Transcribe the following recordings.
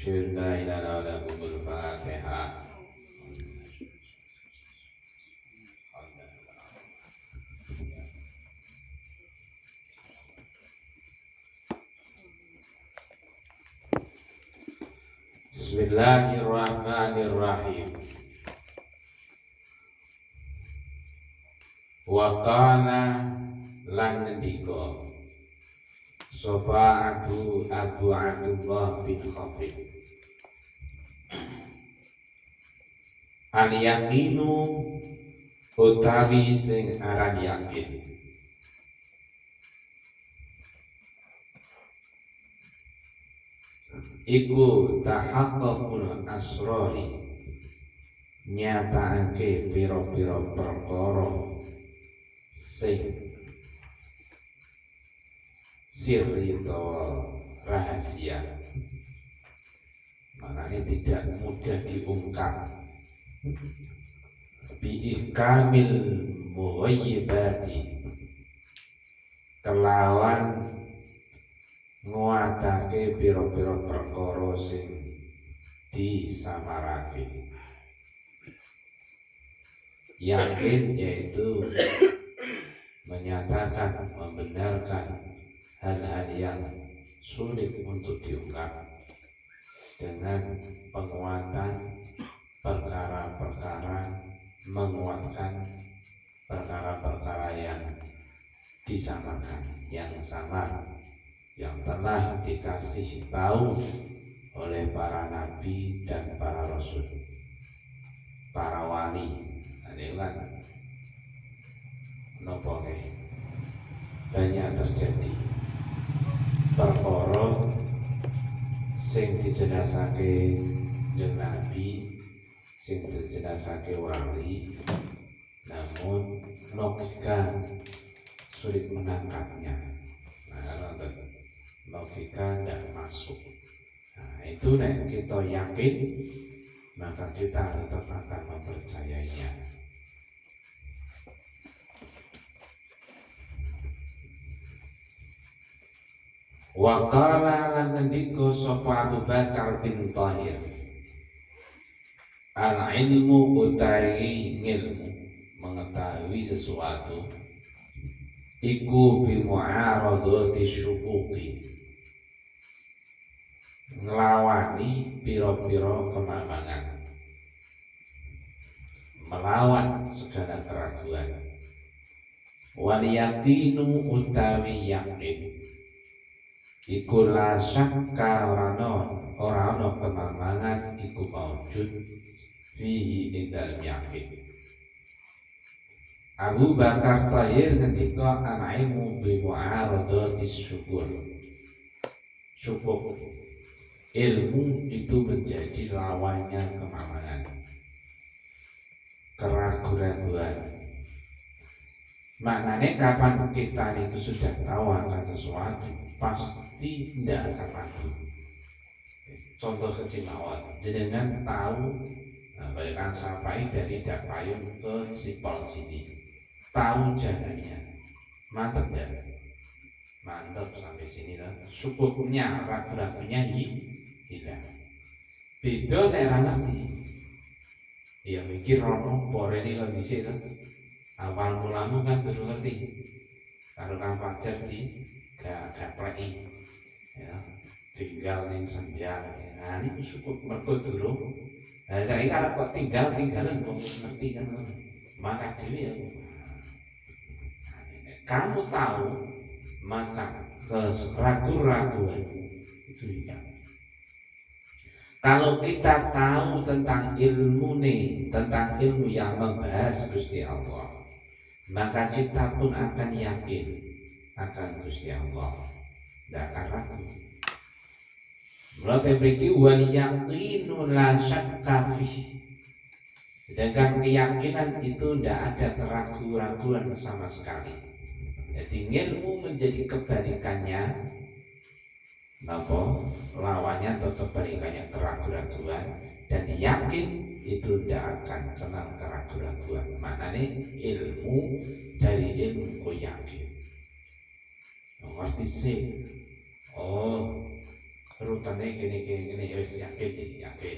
Syurga ilana wa lakumul Fatihah. Bismillahirrahmanirrahim. Wa qala lan ngendika sapa Abu Abdullah bin Khatib, al yaqinu utawi sing aran yakin iku tahaqqul asrori, nyatakake pira-pira perkara sing sirri atau rahasia, maknanya tidak mudah diungkap. Biihkamil mughayyibati, kelawan nguatake pira-pira perkara sing disamarake. Yakin yaitu menyatakan, membenarkan hal-hal yang sulit untuk diungkap dengan penguatan perkara-perkara, menguatkan perkara-perkara yang disamakan, yang samar, yang telah dikasih tahu oleh para nabi dan para rasul, para wali. Ini kan nopo banyak terjadi perkara sing dijenazahake jeneng nabi, sing dijenazahake wali, namun logika sulit menangkapnya. Nah, logika tidak masuk. Nah, itu nek kita yakin, maka kita tetap akan mempercayainya. Wa qala lan ngendika sapa Abu Bakar bin Thahir, al ilmu utai ilmu, mengetahui sesuatu iku bi mu'aradati syukuki, ngelawani pira-pira kemamangan, melawan segala keraguan. Wal yaqinu utawi yakin iku la syakka ora ana kemamangan iku maujud fihi indal yakin. Abu Bakar Thahir ketika anaimu bi mu'aradati syukur, syukur ilmu itu menjadi lawannya kemamangan, keraguan-raguan. Maknanya kapan kita itu sudah tahu akan sesuatu, pasti tidak akan ragu. Contoh kecil mawon, jenengan tahu bayangkan sampai dari Dakpayung ke Sipol sini, tahu jalannya, mantap ya, mantap sampai sini lah. Syukurnya, ragu-ragunya hilang. Beda daerah nanti, ya mikir rono boreni kondisi kan. Awal mulamu kan baru ngerti, kalau Kang Fajar di gak pleki, ya tinggal ning sembiar. Nah ini syukur mergo durung. Nah saya kalau kok tinggalan kok ngerti kan, maka dewi ya. Kamu tahu maka keraguan itu hilang. Kalau kita tahu tentang ilmu nih, tentang ilmu yang membahas Gusti Allah, maka kita pun akan yakin akan Gusti Allah, tidak akan ragu. Mulai beriki wal yaqinu la syakka fihi, dengan keyakinan itu tidak ada keraguan-raguan sama sekali. Jadi ilmu menjadi kebalikannya, apa? Lawannya atau kebalikannya keraguan-raguan, dan yakin itu tidak akan kenal keraguan-raguan. Maknanya ilmu dari ilmu yakin. Ngerti sih? Oh, rutene gini wis yakin.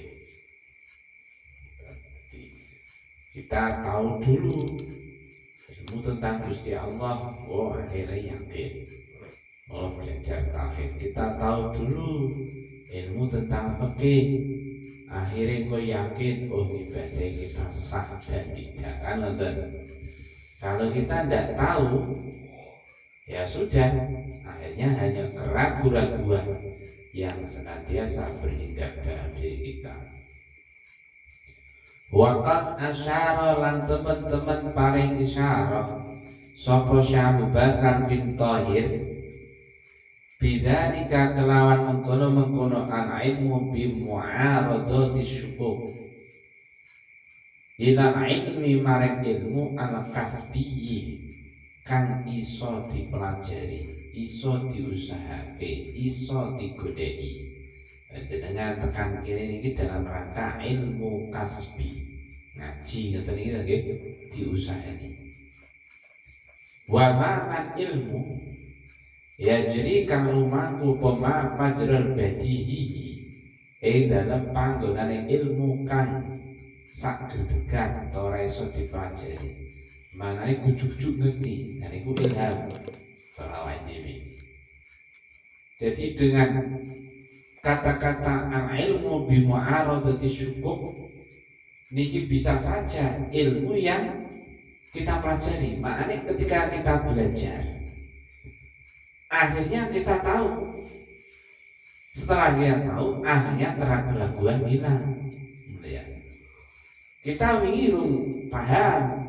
Kita tahu dulu ilmu tentang Gusti Allah, akhirnya yakin. Belajar tauhid, kita tahu dulu ilmu tentang fikih, akhirnya kau yakin ibadah kita sah dan tidak. Kalau kita tidak tahu, ya sudah, akhirnya hanya keraguan-raguan yang senantiasa berhinggap dalam diri kita. Waqat asyara lan teman-teman paring isyarah sapa Abu Bakar bin Thahir bidzalika kelawan mengkono al ilmu bi mu'aradati syukuk ila ilmi maring ilmu al kasbi kang iso dipelajari, iso diusahake, iso digodheki. Jenengan tekan kene niki dalam rangka ilmu kasbi. Ngaji ngoten iki nggih diusahani. Wa ma'an ilmu ya jadi kang lumaku pema majrul badihi dalam panggonane ilmu kang saged-gegan ora iso dipelajari. Manane kujuk-kujuk ngerti, niku ilham ora dhewe. Jadi dengan kata-kata al-ilmu bi mu'aradati syukuk niki bisa saja ilmu yang kita pelajari. Makanya ketika kita belajar akhirnya kita tahu. Setelah kita tahu akhirnya keraguan-raguan hilang. Kita ingin paham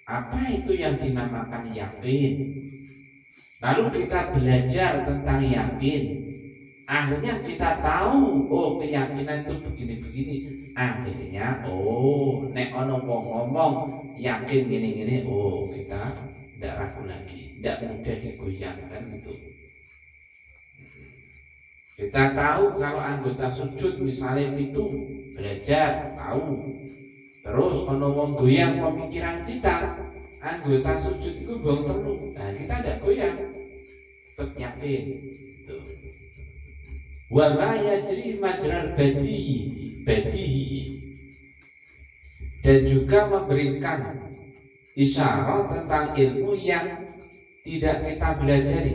apa itu yang dinamakan yakin. Lalu kita belajar tentang yakin. Akhirnya kita tahu, keyakinan itu begini-begini. Akhirnya, nek ono wong ngomong yakin gini-gini, kita tidak ragu lagi, tidak mudah digoyangkan itu. Kita tahu kalau anggota sujud misalnya itu belajar tahu. Terus ono wong goyang pemikiran kita, anggota sujud itu bong terus. Nah kita tidak goyang, tetap yakin. Wa ma yajri majral badihi dan juga memberikan isyarat tentang ilmu yang tidak kita pelajari,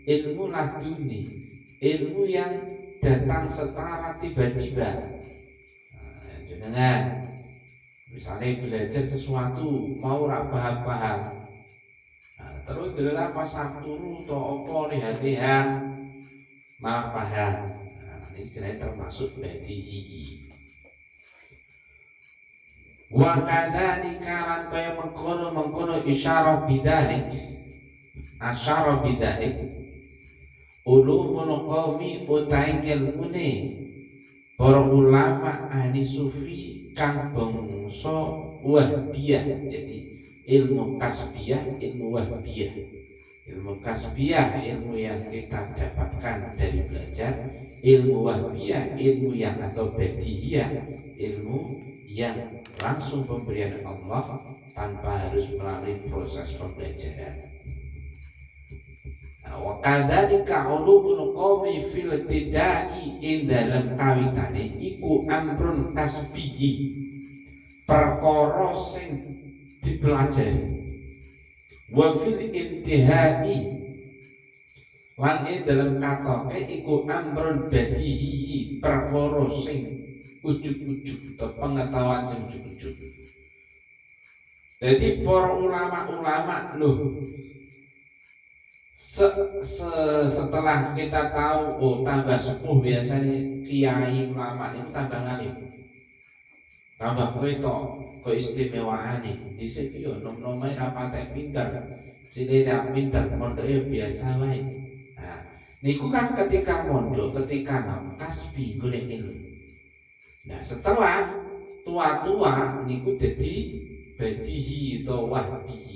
ilmu laduni, ilmu yang datang secara tiba-tiba. Jangan misalnya belajar sesuatu mau paham, terus adalah pas turu atau opo lihat-lihat malah paham. Ini istilahnya termasuk badihi. Wa kadzalika lan kaya mengkono isyarah bidzalik. Asyara bidzalik ulumul qaumi utaing ilmune para ulama ahli sufi kang bangsa Wahbiyah. Jadi ilmu kasbiyah, ilmu Wahbiyah. Ilmu kasbiyah, ilmu yang kita dapatkan dari belajar. Ilmu Wahbiyah, ilmu yang atau badihiyah, ilmu yang langsung pemberian Allah tanpa harus melalui proses pembelajaran. Wa kadzalika ulumul qaumi fil tidai ing dalam kawitane iku amrun kasbihi, perkara sing dipelajari. Wa fil intihai lan dalam katoke iku amrun badihi, perkara sing ujug-ujug atau pengetahuan sing ujug-ujug. Jadi para ulama-ulama setelah kita tahu tambah sepuh biasanya kiai ulama itu tambah ngalim, tambah keistimewaan di sini nom-nomai rapate pinter, sini tidak pinter, mondoknya biasa wae. Nah, niku kan ketika mondok, ketika kasbi golek ilmu. Nah, setelah tua-tua niku jadi badihi atau wahbihi.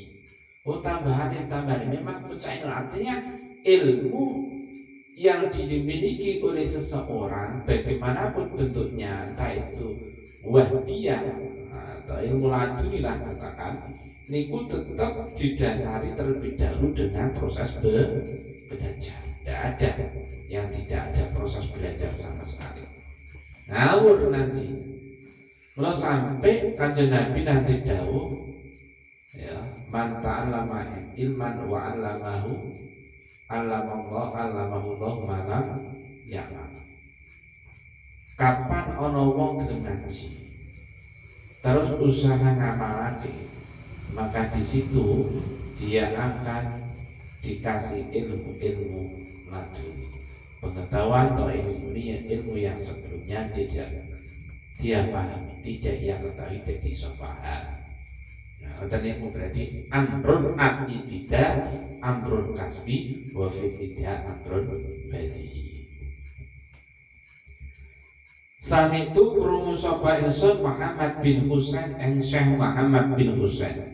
Tambahan memang percaya, artinya ilmu yang dimiliki oleh seseorang bagaimanapun bentuknya, entah itu wahbiyah atau ilmu laduni lah katakan, niku tetap didasari terlebih dahulu dengan proses belajar. Tidak ada yang tidak ada proses belajar sama sekali. Ngawur nanti. Kalau sampai kanjeng Nabi nanti dawuh, ya, man ta'allama ilman wa 'allamahu Allah malam ya'lam. Kapan ono wong gelem ngaji, terus usaha ngamalake, maka di situ dia akan dikasih ilmu laduni, pengetahuan atau ilmu yang sebelumnya tidak dia pahami, tidak ia ketahui, tidak bisa paham. Nah, ternyata berarti amrun abidida, amrun kasbi, wa fitida amrun badihi. Sami itu krungu sapa ingsun Muhammad bin Husain ing Syekh Muhammad bin Husain.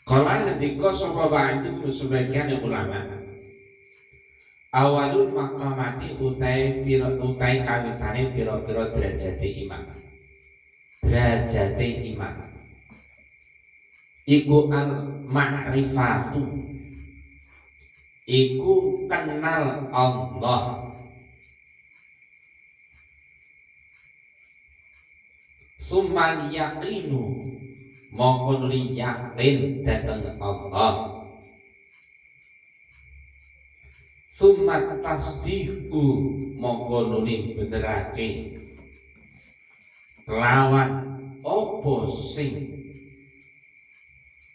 Kala ngendika sapa ba'du sebagian ulama, awalul maqamati utai kawitane pira-pira derajate iman. Derajate iman iku al ma'rifatu, iku kenal Allah. Summal yaqinu, mongko nuli yakin dhateng Allah. Summat tasdiqu, mongko nuli benerake lawan opo sing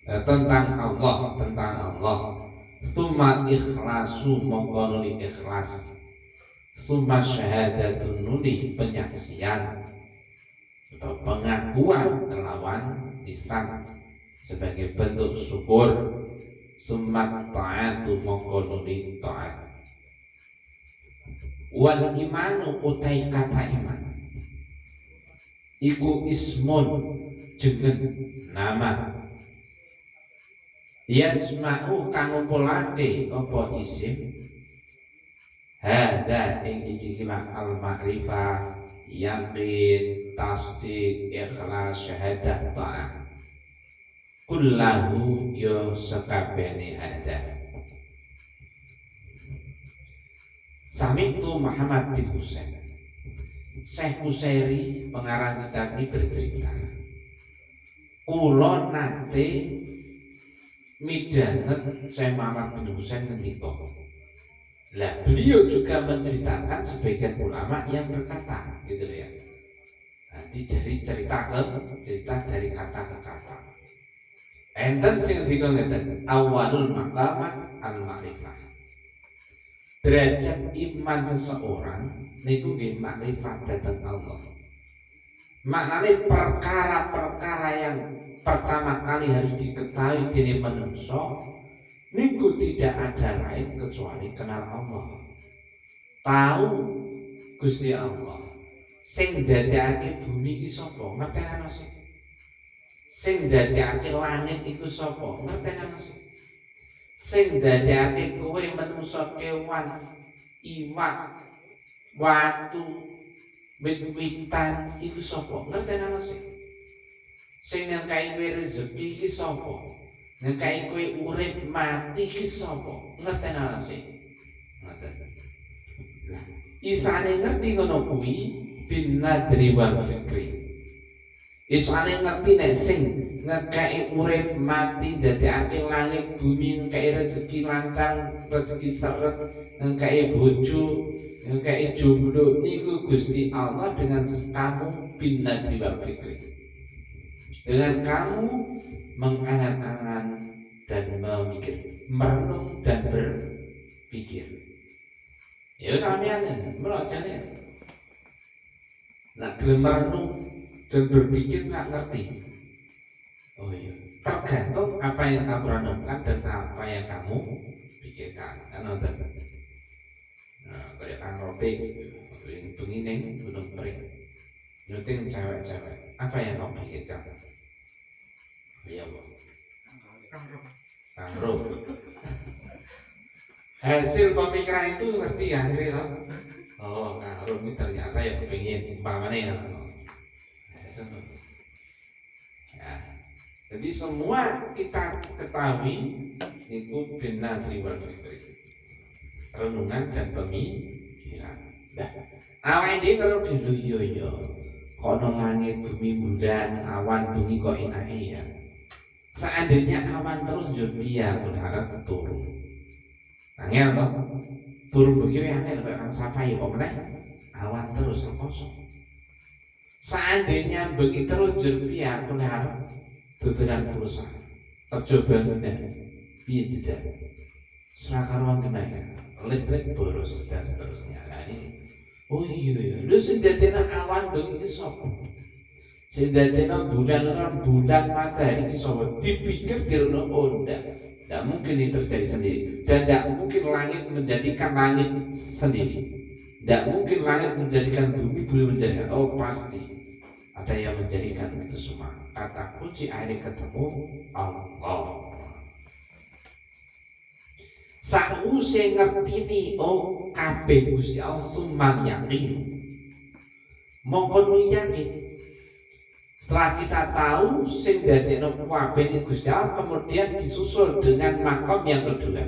tentang Allah. Summa ikhlasu, mongko nuli ikhlas. Summa syahadatun, nuli penyaksian atau pengakuan kelawan lisan sebagai bentuk syukur. Summa ta'atu, mongko nuli ta'at. Wal imanu utai kata iman iku ismun, jeneng nama, yasma'u kang ngumpulake apa isim, hada ing iki kila al ma'rifah, yaqin, tasdik, ikhlas, syahadah, ta'ah, kullahu yo sekabehane hada. Sami itu Muhammad bin Husain, Syekh Husairi pengarang kitab ini bercerita, kula nate midhanget Syekh Muhammad bin Husain ngendika. Lah beliau juga menceritakan sebagian ulama yang berkata, gitu ya. Nanti dari cerita ke cerita, dari kata ke kata. Enten sing ngendika ngeten, awalul maqamat al ma'rifah. Derajat iman seseorang niku nggih makrifat dhateng Allah. Maknane perkara-perkara yang pertama kali harus diketahui dening manungsa niku tidak ada lain kecuali kenal Allah. Tahu Gusti Allah. Sing ndadekake bumi iki sapa? Ngerteni ana sing. Sing ndadekake langit iku sapa? Ngerteni ana sing. Sing ndadekake kowe manungsa, kewan, iwak, watu, wit-witan iku sapa? Ngerteni ana sing. Sing ngkai kowe rezeki iki sapa? Ngkai kowe urip mati iki sapa? Ngerteni ana sing. Ngoten. Isane ngerti ngono kuwi bin nadri wal fikri. Isane ngerti nek sing ngekei urip mati, dadekake langit bumi, ngekei rezeki lancar, rezeki seret, ngekei bojo, ngekei jomblo, niku Gusti Allah dengan kamu bin nadri wal fikri. Dengan kamu mengangan-angan dan memikir, merenung dan berpikir. Ya sampeyan merojane. Nak gelem merenung dan berpikir nggak ngerti. Oh iya, tergantung apa yang kamu renungkan dan apa yang kamu pikirkan. Kan nonton. Nah, kayak Kang Ropi, yang pengining gunung pring, nyuting cewek-cewek. Apa yang kamu pikirkan? Iya bu. Kang Ropi. Hasil pemikiran itu ngerti ya akhirnya. Oh, Kang Ropi ternyata ya pengen umpamanya ya. Ya. Jadi semua kita ketahui niku binatri wal fitri, renungan dan pemikiran. Nah, awake dhewe karo dhewe yo kono langit bumi bulan awan bumi kok enake ya. Seandainya awan terus njur dia berharap turun. Angel toh? Turun begini angel kok kang sapa ya kok meneh awan terus kosong. Seandainya begitu terus njur dia berharap tuturan pulsa. Percobaan piye jejak. Serah karuan kena ya. Listrik boros dan seterusnya. Nah ini oh iya, lu sing dadekno awan bengi iki sapa? Sing dadekno bulan matahari iki sapa? Dipikir dirno onda. Tidak mungkin ini terjadi sendiri dan tidak mungkin langit menjadikan langit sendiri. Tidak mungkin langit menjadikan bumi menjadikan. Oh pasti ada yang menjadikan itu semua. Kata kunci akhirnya ketemu Allah. Sakwise ngertini oh kabeh Gusti Allah sumang yakin. Mongko yakin. Setelah kita tahu sing dadekno kabeh Gusti Allah, kemudian disusul dengan makom yang kedua.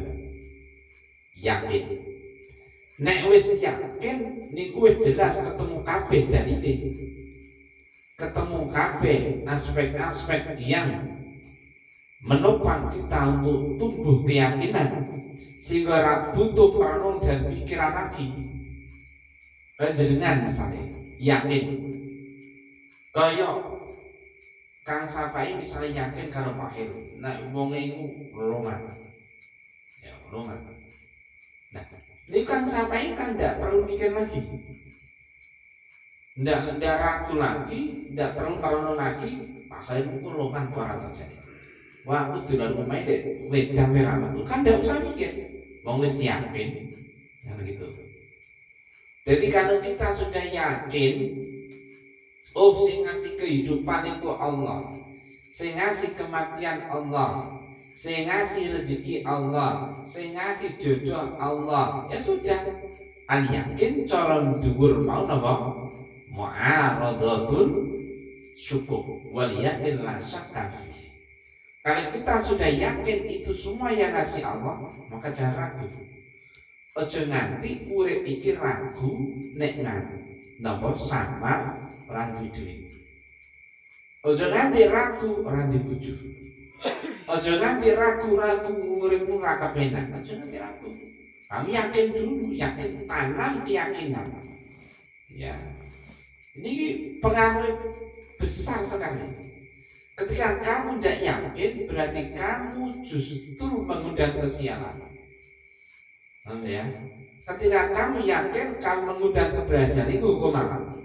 Yakin. Nek wis yakin niku wis jelas ketemu kabeh dalile. Ketemu kabeh aspek-aspek yang menopang kita untuk tumbuh keyakinan sehingga ora butuh perenung dan pikiran lagi. Panjenengan misalnya yakin kaya Kang Sapai misalnya yakin kalau Pak Heru, nah wonge iku lolongan. Ya, lolongan. Nah, ini Kang Sapai kan tidak perlu mikir lagi. Tidak ragu lagi, tidak perlu parno lagi, Pak Heru itu lolongan para terjadi. Wah, aku jalan rumah deh, wedang merah itu kan tidak usah mikir. Wong wis yakin, yang begitu. Jadi kalau kita sudah yakin, oh sing ngasih kehidupan itu Allah, sing ngasih kematian Allah, sing ngasih rezeki Allah, sing ngasih jodoh Allah, ya sudah. An yakin cara dhuwur mau napa? Mu'aradatun syukur wal yakin la syakka. Kalau kita sudah yakin itu semua yang ngasih Allah, maka jangan ragu. Ojo nganti urip iki ragu nek napa samar ora duwe. Ojo nganti ragu ora duwe bojo. Ojo nganti ragu uripmu ora kepenak. Ojo nganti ragu. Kamu yakin dulu, yakin, tanam keyakinan. Ya. Ini pengaruh besar sekali. Ketika kamu tidak yakin, berarti kamu justru mengundang kesialan. Ya. Ketika kamu yakin, kamu mengundang keberhasilan. Itu hukum apa?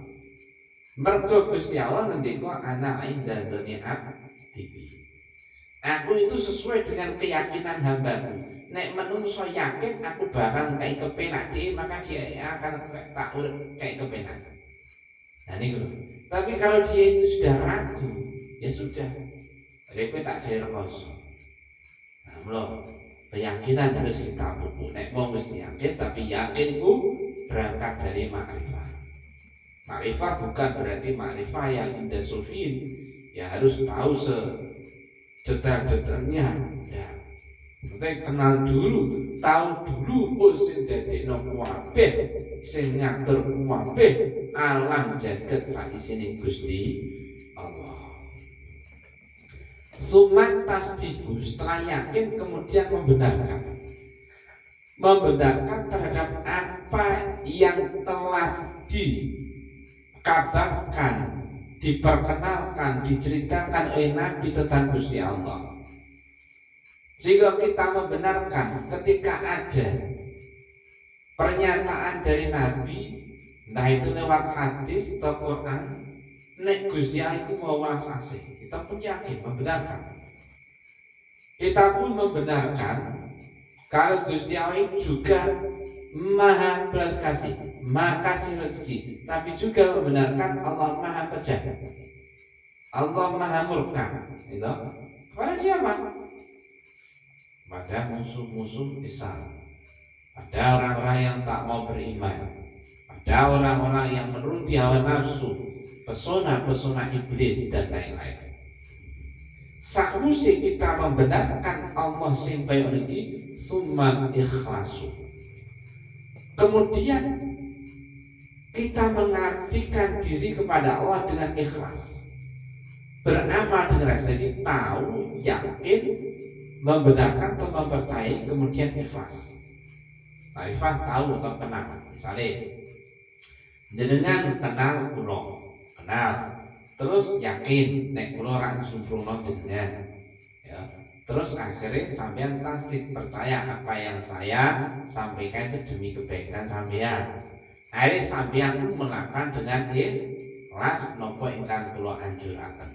Mergo Gusti Allah ngendika ana inda dzani abdi. Aku itu sesuai dengan keyakinan hambaku. Nek menungso yakin aku bakal kayak kepenak dia, maka dia akan tak urip kayak kepenak. Nah ini loh. Tapi kalau dia itu sudah ragu, ya sudah. Repe tak jero koso. Nah, mlo keyakinan harus kita pupuk. Nek wong wis yakin tapi yakin ku berangkat dari makrifah. Makrifah bukan berarti makrifah yang indah sufin. Ya harus tahu sedetail-detailnya. Ya. Kita kenal dulu, tahu dulu oh sing dadekno kabeh, sing ngatur kabeh alam jagat saisine Gusti Allah. Sumat tasdiqu, setelah yakin kemudian membenarkan terhadap apa yang telah dikabarkan, diperkenalkan, diceritakan oleh Nabi tentang Gusti Allah. Sehingga kita membenarkan ketika ada pernyataan dari Nabi, entah itu lewat hadis atau Quran, nek Gusti Allah itu mau wasase, kita pun yakin membenarkan. Kita pun membenarkan kalau Gusti Allah juga Maha belas kasih, Maha kasih rezeki, tapi juga membenarkan Allah Maha kejam, Allah Maha murka. Itu pada siapa? Pada musuh-musuh Islam, pada orang-orang yang tak mau beriman, pada orang-orang yang menuruti hawa nafsu, pesona-pesona iblis dan lain-lain. Sakwise kita membenarkan Allah sing kaya niki, summa ikhlasu. Kemudian kita mengabdikan diri kepada Allah dengan ikhlas, beramal dengan ikhlas. Jadi tahu, yakin, membenarkan atau mempercayai, kemudian ikhlas. Marifah tahu atau kenal. Misalnya jenengan kenal kula, kenal, terus yakin nek kula ora sempurna jenengan, ya. Terus akhirnya sampean tasdik, percaya apa yang saya sampaikan itu demi kebaikan sampean. Akhirnya sampean pun melakukan dengan ikhlas nopo ingkang kula anjuraken.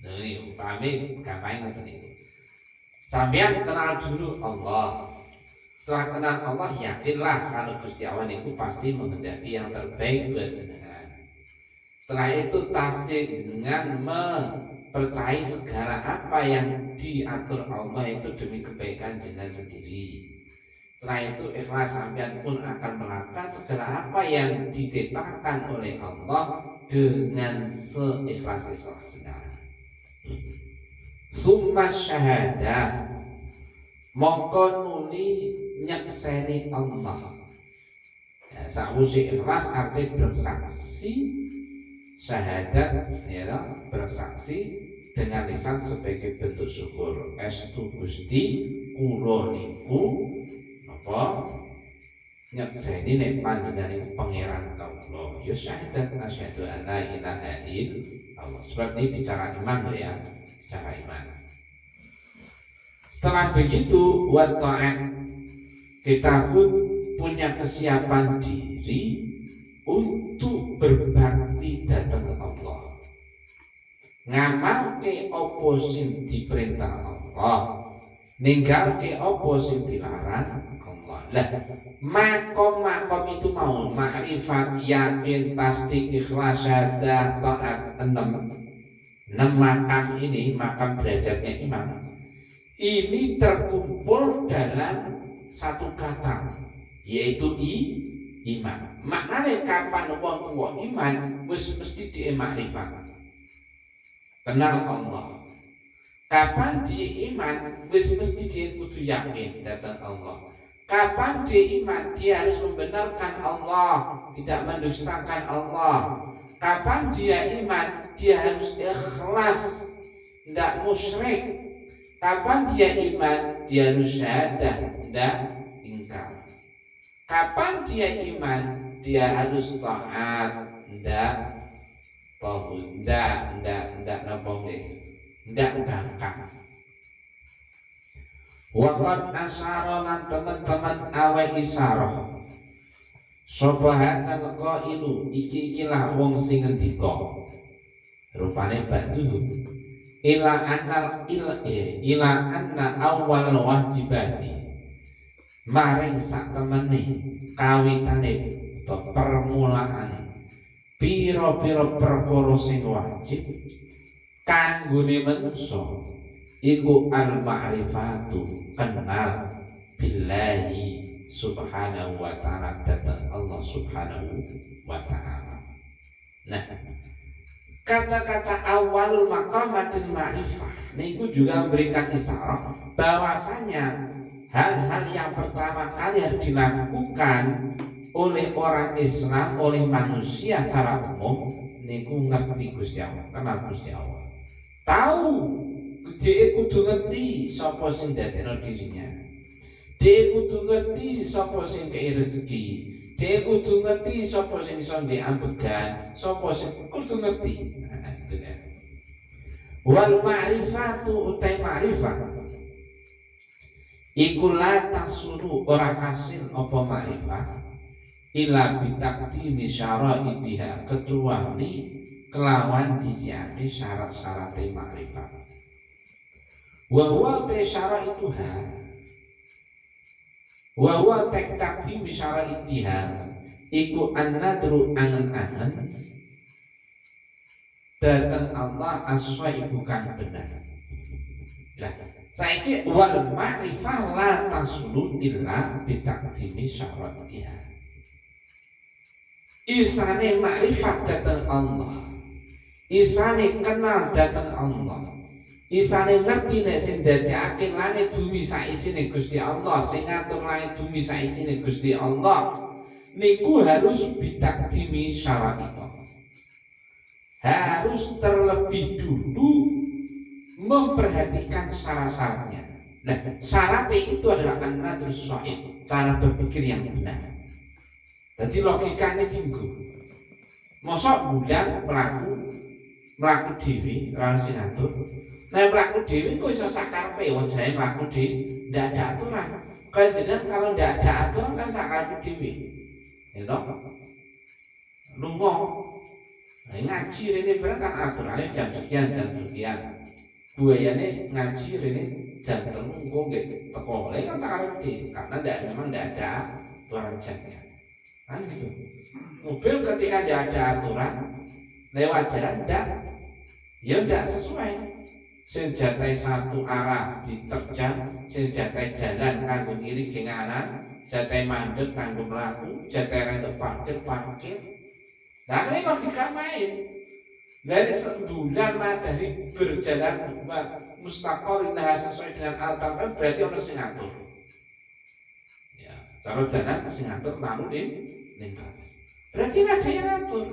Nih, upami gampang ngoten niku. Sampean kenal dulu Allah. Setelah kenal Allah, yakinlah kalau Gusti Allah niku pasti menghendaki yang terbaik buat jenengan. Setelah itu tasdik jenengan mempercayai segala apa yang diatur Allah itu demi kebaikan jenengan sendiri. Setelah itu ikhlas, sampean pun akan melakukan segala apa yang ditetapkan oleh Allah dengan seikhlas-ikhlasnya. Summa syahadah, mongko nuli nyakseni Allah. Ya, sakwise ikhlas arti bersaksi, syahadat ya, bersaksi dengan lisan sebagai bentuk syukur. Estu Gusti kula niku napa nyakseni nek panjenengan niku pangeran kawula. Ya syahadat asyhadu an la ilaha illallah. Sebab ini bicara iman ya, bicara iman. Setelah begitu wa ta'at, kita pun punya kesiapan diri untuk berbakti datang Allah. Ngamalke apa sing diperintah Allah, ninggalke apa sing dilarang Allah. Lah, makom itu mau makrifat, yakin, tasdik, ikhlas, syahadah, taat, enam makam ini, makam derajatnya imam. Ini terkumpul dalam satu kata, yaitu iman. Maknanya kapan wong kuwi iman wis mesti dia makrifat, kenal Allah. Kapan dia iman wis mesti dia kudu yakin datang Allah. Kapan dia iman dia harus membenarkan Allah, tidak mendustakan Allah. Kapan dia iman dia harus ikhlas, tidak musyrik. Kapan dia iman dia harus syahadah, tidak ingkar. Kapan dia iman dia harus taat, tidak tauhid, tidak bangkang. Waqad asyaronan teman-teman awe isyarah sobahanal qailu, iki-ikilah wong sing ngendika rupane ba'duhu ila anna awal wajibati, maring sak temene kawitane atau permulaane pira-pira perkara sing wajib kanggone manungsa iku al-ma'rifatu, kenal billahi subhanahu wa ta'ala, datang Allah subhanahu wa ta'ala. Nah, kata-kata awalul maqamatil ma'rifah niku juga memberikan isyarat bahwasanya hal-hal yang pertama kali harus dilakukan oleh orang Islam, oleh manusia secara umum niku ngerti Gusti Allah, kenal Gusti Allah. Tahu dhek kudu ngerti sapa sing dadekno dirinya. Dhek kudu ngerti sapa sing kei rezeki. Dhek kudu ngerti sapa sing iso ndek ambegan, sapa sing kudu ngerti. Nah, itu ya. Wal ma'rifatu utai ma'rifah iku la tasulu, ora hasil apa ma'rifah ila bitaqdimi syara'iha, kecuali kelawan disiapke syarat-syarat ma'rifah. Wa huwa syara'ituha, wa huwa takdimi syara'itiha iku an-nadru angen-angen datang Allah aswai bukan benar. Lah, saiki wal ma'rifah la tasulu illa bitaqdimi syara'itiha. Isane ma'rifat datang Allah, isane kenal datang Allah isane ngerti nek sing dadekake langit bumi saisine Gusti Allah, sing ngatur langit bumi saisine Gusti Allah, niku harus bitakdimi syara'i, harus terlebih dulu memperhatikan syarat-syaratnya. Nah, syaratnya itu adalah an-nadrus shahih, cara berpikir yang benar. Jadi logikanya tinggu. Mosok bulan melaku dewi, ora sing ngatur. Nah, melaku dewi kok iso sakarepe wong jae melaku dewi, ndak ada aturan. Kan kalau ndak ada aturan kan sakarepe dewi. Ya toh? Lunga. Nah, ngaji rene barang kan aturannya jam sekian. Buayane ngaji rene jam 3 kok nggih teko. Lah kan sakarepe karena memang ndak ada aturan jamnya. Kan gitu. Mobil ketika tidak ada aturan lewat jalan tidak sesuai. Sing jatai satu arah diterjang, sing jatai jalan kanggo ngiri genganan, jatai mandek kanggo mlaku, jatai rentok parkir. Nah ini logika main. Dari sebulan matahari berjalan mustaqor indah sesuai dengan al-Quran berarti orang sing ngatur. Ya, kalau jalan sing ngatur lalu lintas. Berarti ada yang ngatur.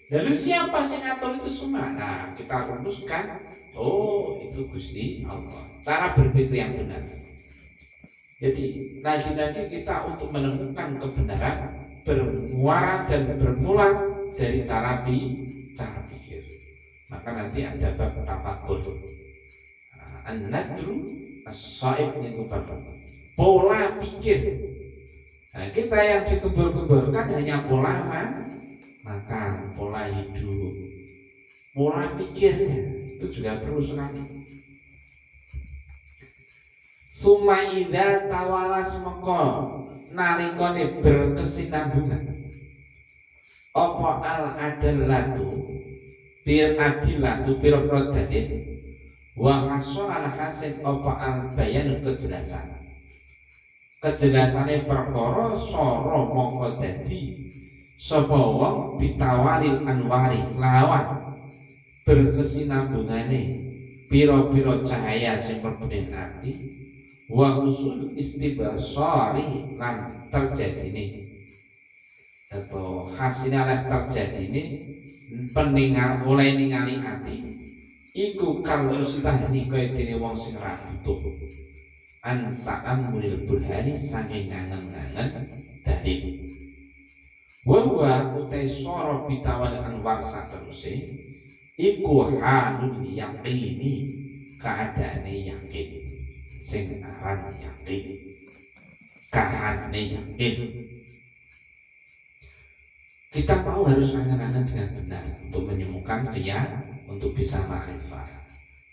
Lalu siapa sih ngatur itu semua? Nah, kita rumuskan. Oh, itu Gusti Allah. Cara berpikir yang benar. Jadi, lagi-lagi kita untuk menemukan kebenaran bermuara dan bermula dari cara pikir. Maka nanti ada bab tafakkur. An-nadru as-shahih itu pola pikir. Nah, kita yang dikembur-kemburkan hanya pola makan, pola hidup, pola pikirnya itu juga perlu sekali. Summa idza tawalas maka nalikane berkesinambungan apa al adallatu bir adillatu bir dalil wa hasal hasil apa al bayan kejelasane perkara sara mongko dadi sapa wong bitawalil anwari lawan berkesinambungane pira-pira cahaya sing mlebu ati wa husul istibsari lan terjadine atau hasilnya terjadine peningal oleh ningali ati iku kang mustahni kaya dene wong sing ra butuh anta amril burhani saking ngangen-ngangen dalil wa utai soro bitawal anwar sateruse iku halul yaqini keadaane yakin sing aran yakin kahane yakin. Kita mau harus angan-angan dengan benar untuk menemukan untuk bisa ma'rifah,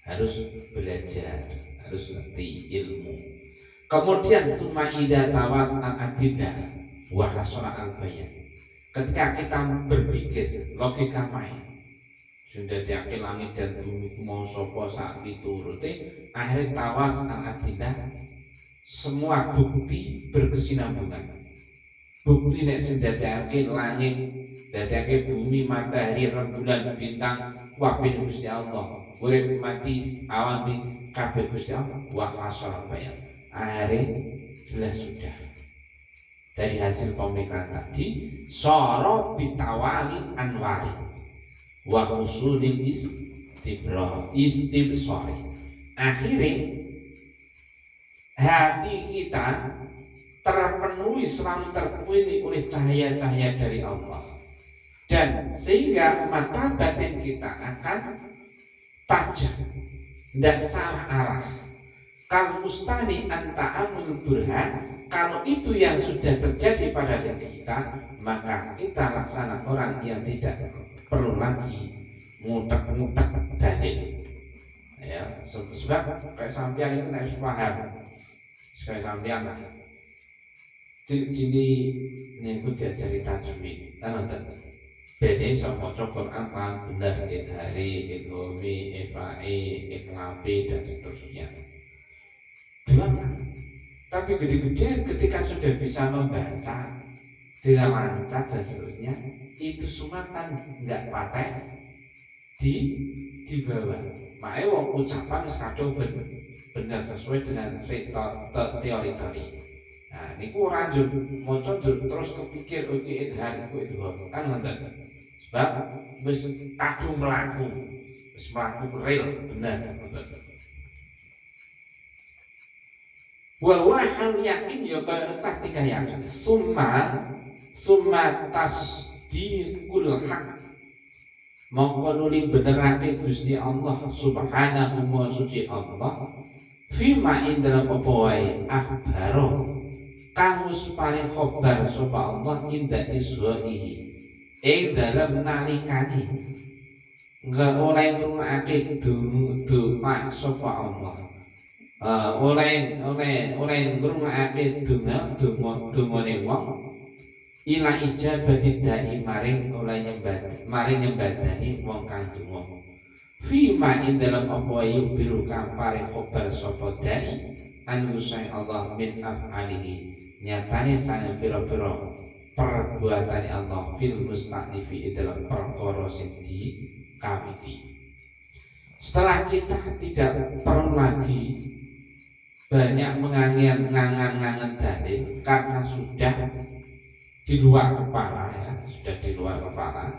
harus belajar, harus ngerti ilmu. Kemudian summa idza tawas'al adidah wa hasara al-bayan. Ketika kita berpikir logika main, sudah yakin langit dan bumi mau sapa sak piturute, akhir tawas al-adidah semua bukti berkesinambungan. Bukti nek sing dadekake langit, dadekake bumi, matahari, rembulan, bintang, kabeh Gusti Allah. Urip mati awan kabeh Gusti Allah. Wa hasal bayan. Akhirnya jelas sudah. Dari hasil pemikiran tadi, soro bitawali anwari wa husulil istibsari. Akhirnya hati kita terpenuhi, selalu terpenuhi oleh cahaya-cahaya dari Allah, dan sehingga mata batin kita akan tajam, tidak salah arah. Kalau mustani anta amul burhan, kalau itu yang sudah terjadi pada diri kita, maka kita laksana orang yang tidak perlu lagi ngutak-ngutak dalil. Ya, sebab kayak sampean itu harus paham, kayak sampean lah. Jadi niku diajari tajwid, nonton. Bene sama Quran kan benar hari, ekonomi, iklapi dan seterusnya. Tapi gede-gede ketika sudah bisa membaca dengan lancar dan seterusnya, itu semua kan nggak patek di bawah. Mae wong ucapan wis kadung bener sesuai dengan teori-teori. Nah, niku ora njur maca terus kepikir uji idhar iku idhar kan ngoten. Sebab wis kadung mlaku, wis mlaku real bener ngoten. Wa hal yakin ya kaya tiga yakin. Summa tasdiqul haq. Mongko nuli benerake Gusti Allah Subhanahu wa suci Allah fima ing dalam apa wae akhbaro kang wis paring khabar sapa Allah inda iswa'ihi ing dalam nalikane oleh ngrungokake doa sapa Allah oleh ngrungokake dongane wong ila ijabati dai maring oleh nyembadani wong kang donga fima ing dalam apa wae biru kang paring khabar sapa dai anu sang Allah min af'alihi nyatane sang pira-pira perbuatan Allah fil mustaqnifi dalam perkara sing dikawiti. Setelah kita tidak perlu lagi banyak mengangan-angan dalil karena sudah di luar kepala ya, sudah di luar kepala.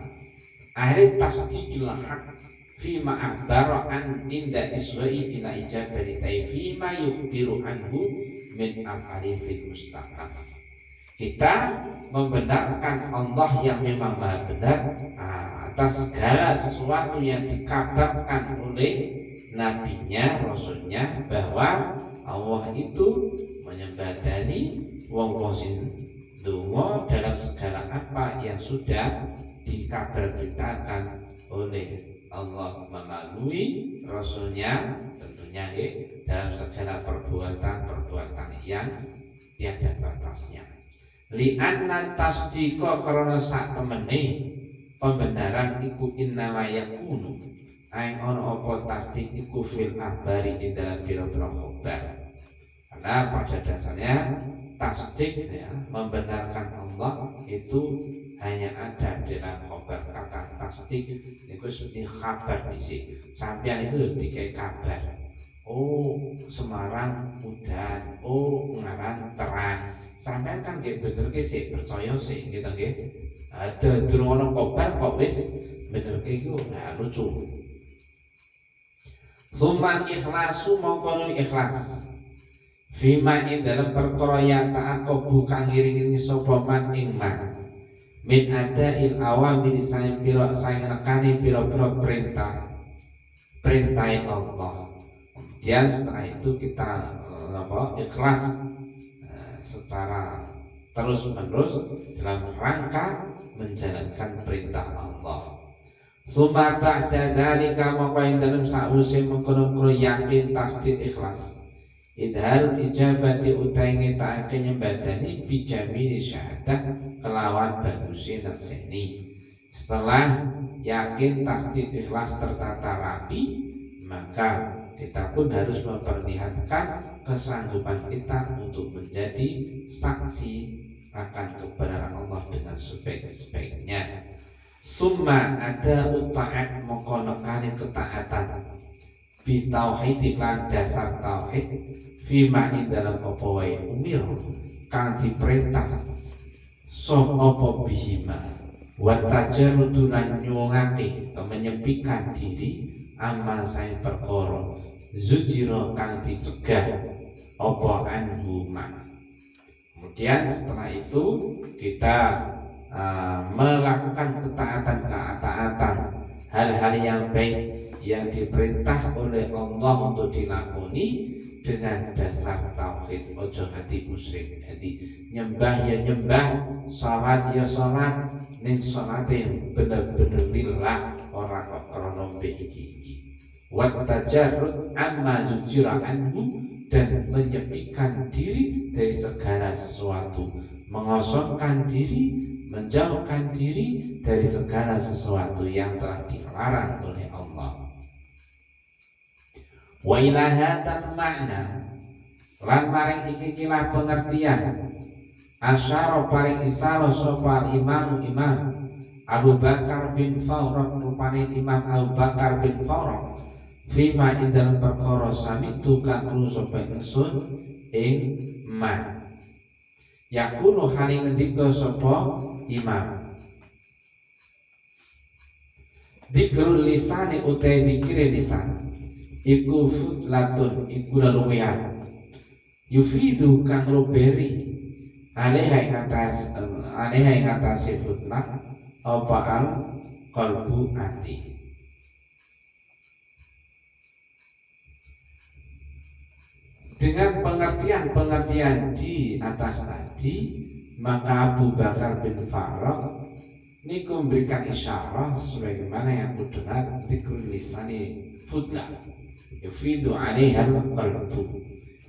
Akhirnya tasdidul haq fima akhbara an inda iswa'i ila ijabati fima yukhbiru anhu min af'ali fil mustaqbal. Kita membenarkan Allah yang memang maha benar atas segala sesuatu yang dikabarkan oleh nabinya, rasulnya, bahwa Allah itu menyembadani wong-wong sing donga dalam segala apa yang sudah dikabarkan oleh Allah melalui rasulnya, tentunya dalam segala perbuatan yang tiada batasnya. Li'anna tasdiqa karena sak temene pembenaran iku innama yakunu aing ana apa tasdik iku fil akhbari ing dalam pira-pira khabar. Karena pada dasarnya tasdik ya, membenarkan Allah itu hanya ada dalam khabar. Kata tasdik itu seperti kabar dhisik. Sampeyan itu dikai kabar. Oh, Semarang udan, oh ngaran terang. Sampeyan kan nggih benerke sik, percaya sik gitu nggih. Ada durung ana khabar kok wis benerke iku lucu. Suman ikhlasu mongko ikhlas. Fima ing dalam perkara yang taat kang ngiring-iringi sapa man ing man min adail awamir sang nekani pira-pira perintah Allah. Kemudian setelah itu kita ikhlas secara terus-menerus dalam rangka menjalankan perintah Allah. Summa ba'da dzalika maka ing dalem sause mengkono yakin tasdid ikhlas. Idharul ijabati utai ngetake nyembadani bijamili syahadah kelawan bagusi nakseni. Setelah yakin tasdik ikhlas tertata rapi, maka kita pun harus memperlihatkan kesanggupan kita untuk menjadi saksi akan kebenaran Allah dengan sebaik-baiknya. Summa ada utaat mengkonekani ketaatan bitauhid iklan dasar tauhid fima ing dalam apa wae umir kang diperintah apa bihima wa tajarrudu lan nyuwungake menyepikan diri amal sae perkara zujira kang dicegah apa anhuma. Kemudian setelah itu kita melakukan ketaatan hal-hal yang baik yang diperintah oleh Allah untuk dilakoni dengan dasar tauhid. Ojo hati musyrik, hati nyembah ya nyembah, salat ya salat, ning salat yang bener-bener lillah ora kok krana iki. Wa tajarrud amma zujira anhu dan menyepikan diri dari segala sesuatu, mengosongkan diri, menjauhkan diri dari segala sesuatu yang telah dilarang oleh Allah. Wa ila hadzal makna lan maring iki kila pengertian asyara paring isara sapa imam Abu Bakar bin Fawraq rupane Imam Abu Bakar bin Fawraq fima ing dalem perkara sami tukang krungu sapa ingsun ing ma yakunu hale ngendika sapa imam dikrul lisani utai dikire lisan iku futlatun iku laluwian yufidu kang roberi aleha ing atas futlah apa al qalbu ati. Dengan pengertian di atas tadi, maka Abu Bakar bin Farrokh niku memberikan isyarat sebagaimana yang aku dengar dikrul lisani futlah yufidu alaihal qalbu,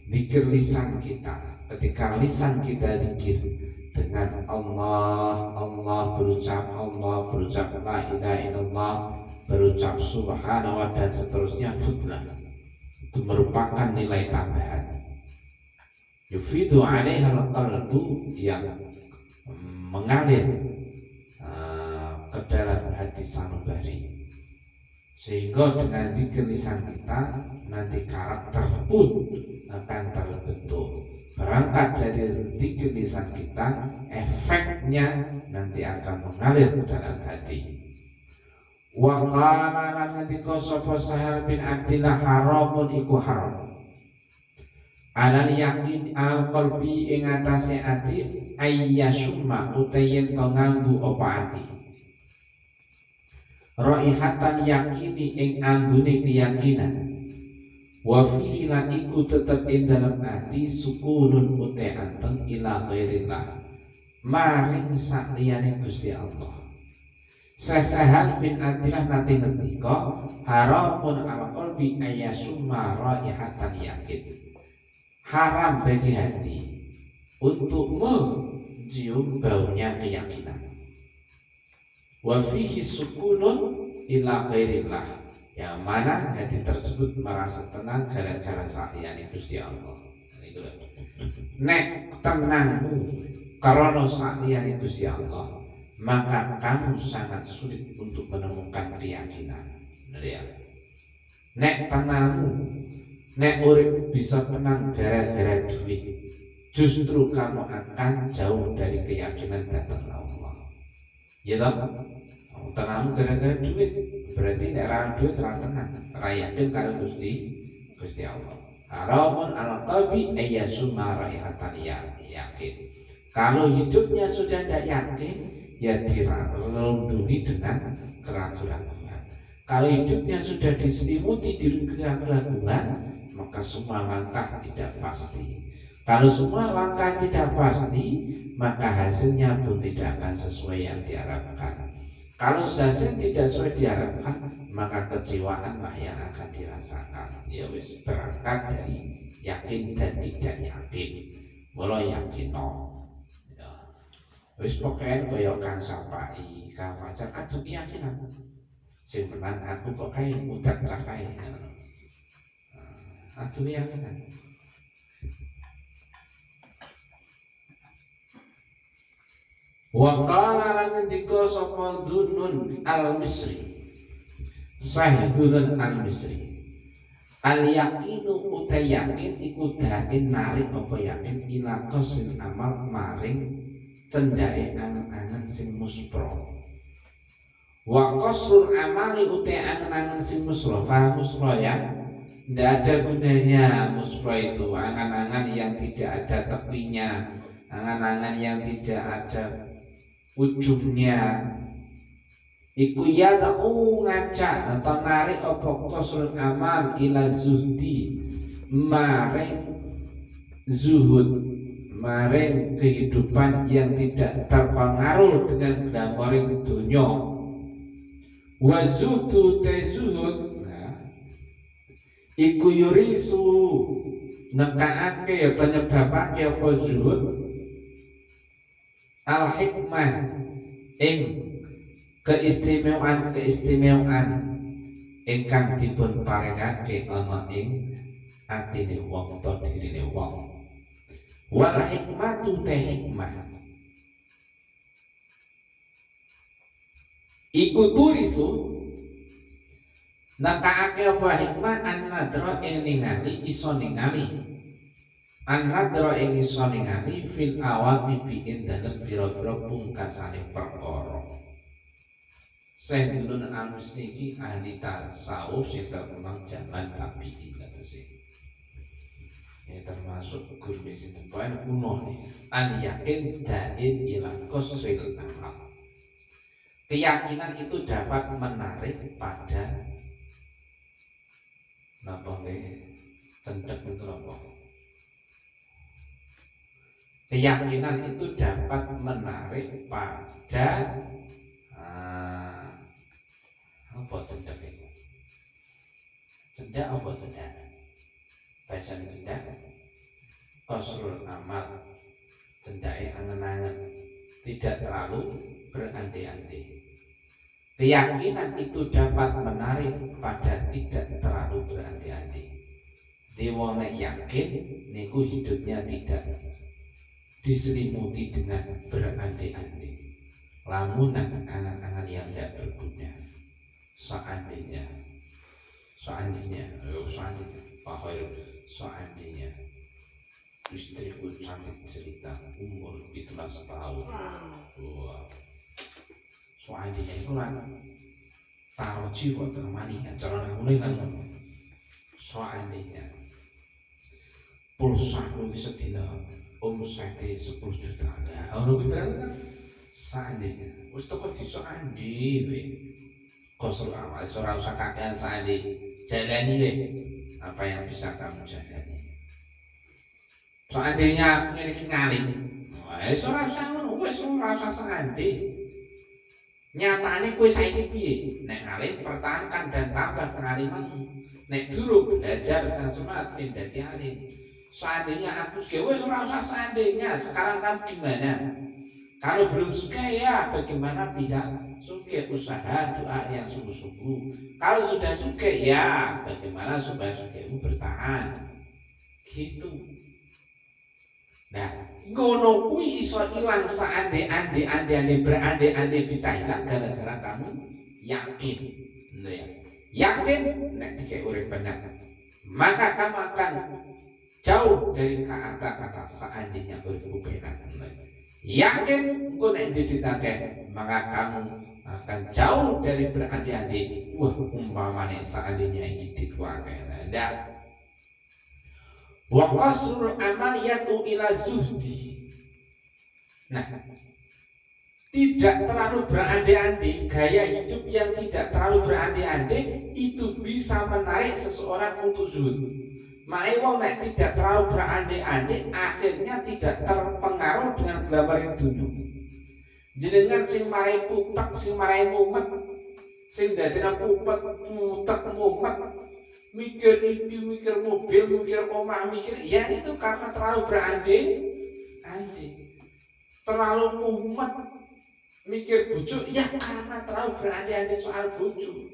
zikir lisan kita. Ketika lisan kita zikir dengan Allah berucap la ilaha illallah, berucap subhanallah dan seterusnya, futlah itu merupakan nilai tambahan. Yufidu alaihal qalbu, yang mengalir ke dalam hati sanubari, sehingga dengan zikir lisan kita nanti karakter pun akan terbentuk. Berangkat dari zikir lisan kita, efeknya nanti akan mengalir ke dalam hati. Wa qala lan ngendika sapa Sahal bin Abdillah haramun iku haram alal yakin al qalbi ing atase ati ayyasumma utayen to ngambu apa ati raihatan yakini ing ambune keyakinan wa fihi lan iku tetep ing dalem ati sukunun utai anteng ila ghairillah maring sakliyane Gusti Allah. Sahal bin Abdillah nanti ngendika haramun al qalbi ayyasumma raihatan yakin, haram bagi hati untuk mencium baunya keyakinan. Wa fihi sukunun ila ghairillah, yang mana hati tersebut merasa tenang gara-gara sakliyane Gusti Allah. Nek tenangmu karena sakliyane Gusti Allah, maka kamu sangat sulit untuk menemukan keyakinan. Nek tenangmu, nek urip bisa tenang gara-gara duit, justru kamu akan jauh dari keyakinan datang Allah. Ya toh? Tenangmu gara-gara duit, berarti nek ra duit ra tenang, ra yakin karo Gusti Allah. Haramun al qalbi ayyasumma raihatan yakin. Kalau hidupnya sudah tidak yakin, ya dirundungi dengan keraguan-keraguan. Kalau hidupnya sudah diselimuti di keraguan, maka semua langkah tidak pasti. Kalau semua langkah tidak pasti, maka hasilnya pun tidak akan sesuai yang diharapkan. Kalau hasil tidak sesuai diharapkan, maka kecewaanlah yang akan dirasakan. Ya wis, berangkat dari yakin dan tidak yakin. Mulai yakin wis pokoke kaya Kang Sapai, Kang Fajar adu keyakinan. Sing menang aku pokoke mudat cakai. Adu keyakinan. Wa qala lan ngendika sapa Dunun al-Misri, Sahidun al-Misri, al-yaqinu uta yakin iku dain narik apa yakin ila qasil amal maring cendake angen-angen sing muspro. Wa qasrul amali utai angen-angen sing muspro. Paham muspro ya? Tidak ada gunanya muspro itu, angan-angan yang tidak ada tepinya, angan-angan yang tidak ada ujungnya. Iku ya ta'u ngajak atau narik apa qasrul amal ila zuhdi maring zuhud, maring kehidupan yang tidak terpengaruh dengan glamoring dunia. Wa zuhdu tezuhud iku yurisu nekaake atau nyebabake apa zuhud al hikmah ing keistimewaan ingkang dipun paringake ana ing atine wong utawa dirine wong. Wal hikmatu te hikmah iku turisu Nakaake apa hikmah an-nadra ing ningali iso ningali. An-nadra ing iso ningali fil awaqibi ing dalem pira-pira pungkasane perkara. Syekh Nurul Amus niki ahli tasawuf sing terkenal zaman tabi'in katose. Ya termasuk guru sinten poin kuno nih. An yakin da'in ila qasril amal. Keyakinan itu dapat menarik pada napa nggih cendek itu napa? Keyakinan itu dapat menarik pada apa cendek itu? Cendek apa cendek? Bahasane cendek qasrul amal. Cendake angen-angen, tidak terlalu berandai-andai. Keyakinan itu dapat menarik pada tidak terlalu berandai-andai. Dewa nek yakin niku hidupnya tidak diselimuti dengan berandai-andai. Lamunan angan-angan yang tidak berguna. Seandainya Pak Khairul, seandainya istriku cantik cerita umur 17 tahun. Wah. Seandainya itu kan taruh jiwa termani kan cara ngomongin kan. Seandainya pulsa lu bisa dina omsete 10 juta. Nah, ono pikiran kan seandainya wis teko disoandi we. Qasrul amal ora usah kakean seandainya jalani we apa yang bisa kamu jalani. Seandainya ngene iki ngalim. Wis ora usah ngono, wis ora usah seandainya. Nyatane kowe saiki piye? Nek ngalim pertahankan dan tambah pengalimanmu. Nek durung belajar semangat dadi alim. Seandainya aku wis ora usah seandainya, sekarang kamu gimana? Kalau belum suka ya bagaimana bisa suka usaha doa yang sungguh-sungguh. Kalau sudah suka ya bagaimana supaya sukamu bertahan. Gitu. Nah, ngono kuwi iso ilang seandai-andai berandai-andai bisa hilang gara-gara kamu yakin. Nah, ya. Yakin nek dikek urip benar. Maka kamu akan jauh dari kata-kata seandainya urip benar. Yakin engko nek diditakeh, maka kamu akan jauh dari berandai-andai. Wah, umpamane seandainya ini dituake. Nah, wa qasrul amal yatu ila zuhdi. Nah, tidak terlalu berandai-andai, gaya hidup yang tidak terlalu berandai-andai itu bisa menarik seseorang untuk zuhud. Makanya wong nek tidak terlalu berandai-andai akhirnya tidak terpengaruh dengan gambar dunia. Jenengan sing marai putek, sing marai mumet, sing dadine pupet, mutek, mumet, mikir iki, mikir mobil, mikir omah, mikir ya itu karena terlalu berandai-andai. Terlalu mumet mikir bojo ya karena terlalu berandai-andai soal bojo.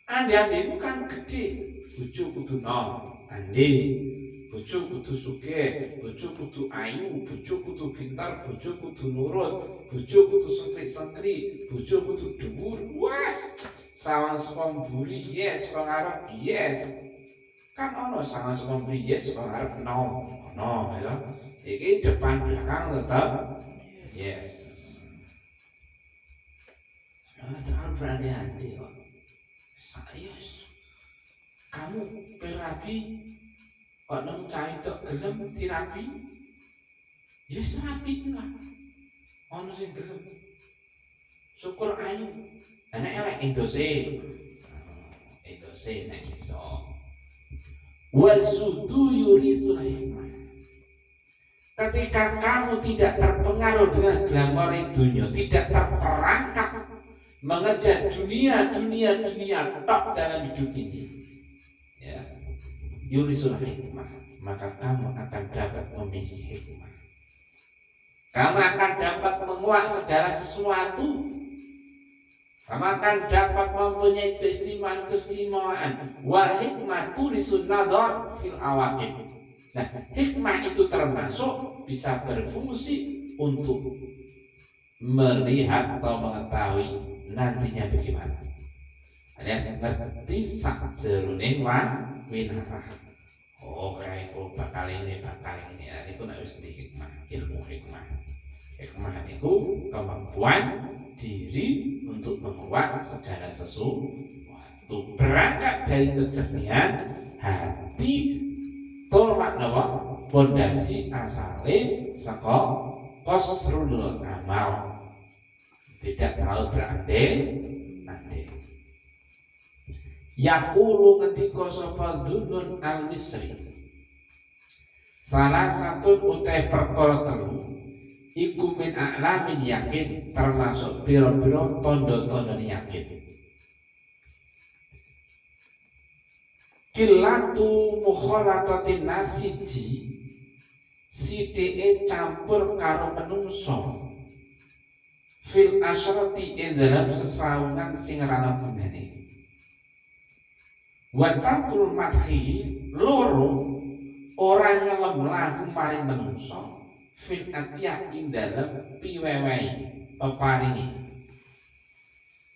Andai-andai bukan gede, bojo kudu andi, bojo kudu sugih, bojo kudu ayu, bojo kudu pintar, bojo kudu nurut, bojo kudu sentri-sentri, bojo kudu dhuwur. Wes, sawang saka mburi yes, wong arep yes. Kan ono sawang saka mburi yes, wong arep no. Ono ya. Iki depan belakang tetap yes. Terlalu berandai-andai kok. Serius. Kamu perapi kok nang cai tok gelem dirapi? Ya serapi lah. Ono sing gelem. Syukur ayu. Ana elek endose. Endose nek iso. Wa zuhdu yurisul hikmah. Ketika kamu tidak terpengaruh dengan glamor dunia, tidak terperangkap mengejar dunia tok dalam hidup ini, ya, yurisul hikmah, maka kamu akan dapat memilih hikmah. Kamu akan dapat menguak segala sesuatu. Kamu akan dapat mempunyai keistimewaan. Wal hikmah turisun nadhar fil awaqib. Nah, hikmah itu termasuk bisa berfungsi untuk melihat atau mengetahui nantinya bagaimana. alias ngerti sakjeroning winarah. Oh kayak bakal ini. Nah, itu nak wis hikmah, ilmu hikmah. Hikmah itu kemampuan diri untuk membuat segala sesuatu, berangkat dari kejernihan hati tolak nawa pondasi asale saka qasrul amal, tidak tahu berandai-andai. Yaqulu ketika sapa Dunun al-Misri, salah satu utai perkara telu iku min a'lamin yakin, termasuk pira-pira tanda-tanda yakin. Kilatu mukhalatatin nasiji, sithike campur karo menungso fil asyrati ing dalam sesrawungan sing rana gunane. Wa taqul madhi loro orang ngelem lagu maring menungso fil atiyah ing dalam piwewehi peparingi.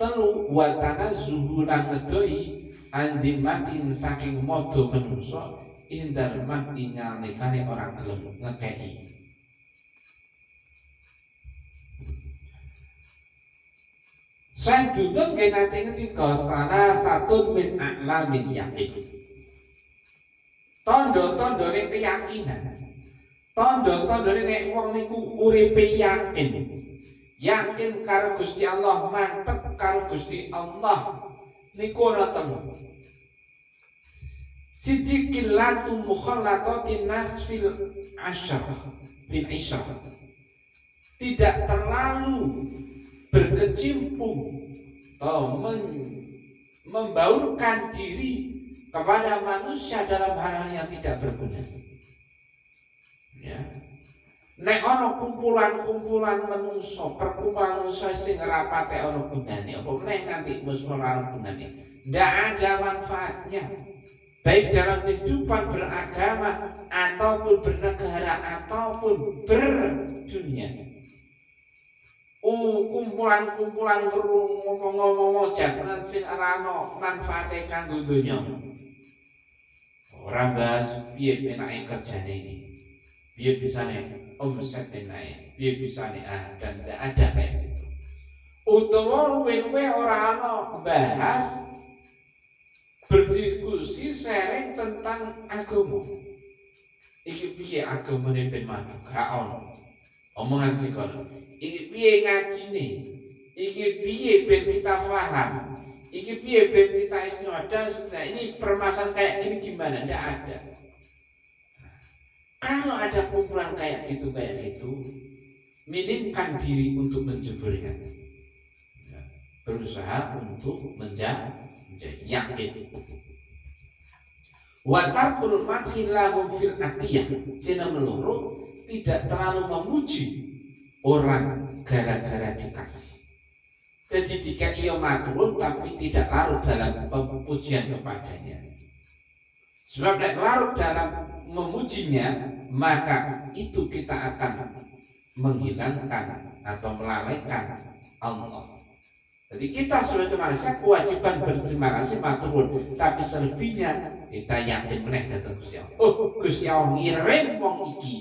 Telu wa tanazzuhu lan ngedoi andimatin saking modo menungso indar mati ngalikane orang gelem ngekei. Sadunun genate ngendika salah satu min a'lamin yakin. Tondo-tondone keyakinan. Tondo-tondone nek wong niku uripe yakin. Yakin karo Gusti Allah, mantep karo Gusti Allah. Niku ana telu. Siji kilatu mukhallatatin nas fil asyrah bin isyrah. Tidak terlalu berkecimpung atau membaurkan diri kepada manusia dalam hal yang tidak berguna. Ya. Nek ana kumpulan-kumpulan menungso, perkumpulan menungso sing rapate ana gunane, apa meneh nganti wis ora gunane. Ndak ada manfaatnya. Baik dalam kehidupan beragama ataupun bernegara ataupun berdunia. Kumpulan-kumpulan ngomong-ngomong jangan sing ora ana manfaate kanggo donya. Ora bahas piye penake kerjane iki. Piye bisane omset naik, piye bisane dan tidak ada kayak gitu. Utawa luwih-luwih ora ana bahas berdiskusi sharing tentang agama. Iki piye agamane ben maju, gak ono. Omongan psikolog. Iki piye ngajine? Iki piye ben kita paham? Iki piye ben kita istimewa? Dan ini permasalahan kayak gini gimana? Tidak ada. Kalau ada kumpulan kayak gitu, minimkan diri untuk menjeburnya. Ya, berusaha untuk menjadi yakin. Wa tarkul madhi lahum fil atiyah, sina meluru tidak terlalu memuji orang gara-gara dikasih. Jadi jika ia matur tapi tidak larut dalam pujian kepadanya. Sebab tidak larut dalam memujinya, maka itu kita akan menghilangkan atau melalaikan Allah. Jadi kita sebagai manusia kewajiban berterima kasih matur, tapi selebihnya kita yakin meneh datang Gusti Allah. Oh, Gusti Allah ngirim wong iki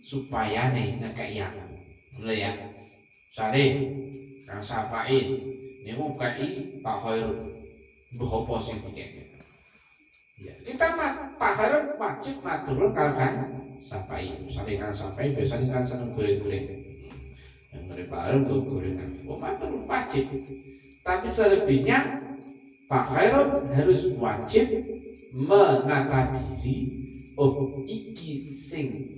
supaya ngekei aku. Mulai ya. Sare Kang Safai niku kei Pak Khairul. Mbah apa sing dikene. Ya, kita Pak Khairul wajib matur karo Kang Safai. Sare Kang Safai biasanya kan seneng goreng-goreng. Yang ngene Pak Khairul gorengan. Oh, matur wajib. Tapi selebihnya Pak Khairul harus wajib menata diri. Oh, iki sing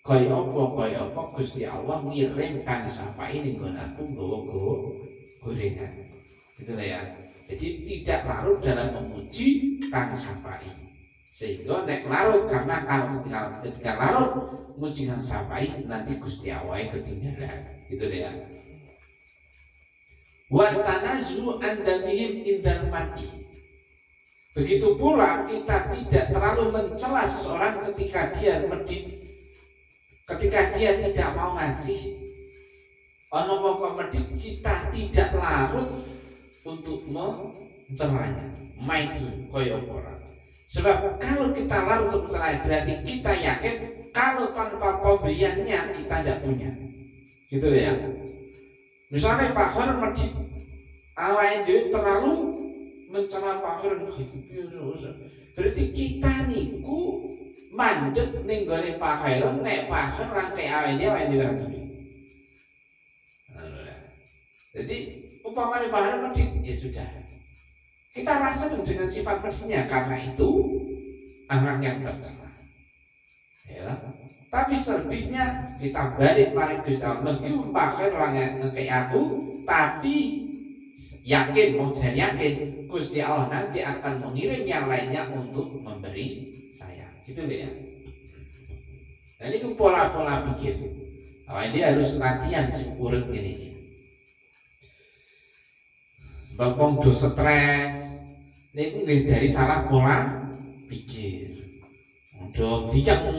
kaya apa Gusti Allah ngirim Kang Safai ning aku nggawa gorengan. Gitu lah ya. Jadi tidak larut dalam memuji Kang Safai. Sehingga nek larut, karena kalau ketika larut memuji Kang Safai nanti Gusti Allah ketinggalan. Gitu lah ya. Wa tanazu andamihim indal mati. Begitu pula kita tidak terlalu mencela seseorang ketika dia medit. Ketika dia tidak mau ngasih, ono pokok medit, kita tidak larut untuk mencelanya, maidu koyo ora. Sebab kalau kita larut untuk mencelanya berarti kita yakin kalau tanpa pemberiannya kita tidak punya. Gitu ya. Misalnya Pak Khor medit awake dhewe terlalu mencela Pak Khor, berarti kita niku mandek ning gone Pak Khor, nek Pak Khor rangkai awake dhewe rangkai. Jadi umpamanya Pak Khor medit ya sudah. Kita rasa dengan sifat meditnya karena itu orang yang tercela. Ya. Tapi selebihnya kita balik maring Gusti Allah. Meskipun Pak Khor orang yang ngekei aku, tapi yakin, mau saya yakin Gusti Allah nanti akan mengirim yang lainnya untuk memberi saya. Gitu ya. Nah ini pola-pola pikir. Nah, ini harus latihan si urip ini. Sebab wong do stres, niku nggih dari salah pola pikir. Do dijang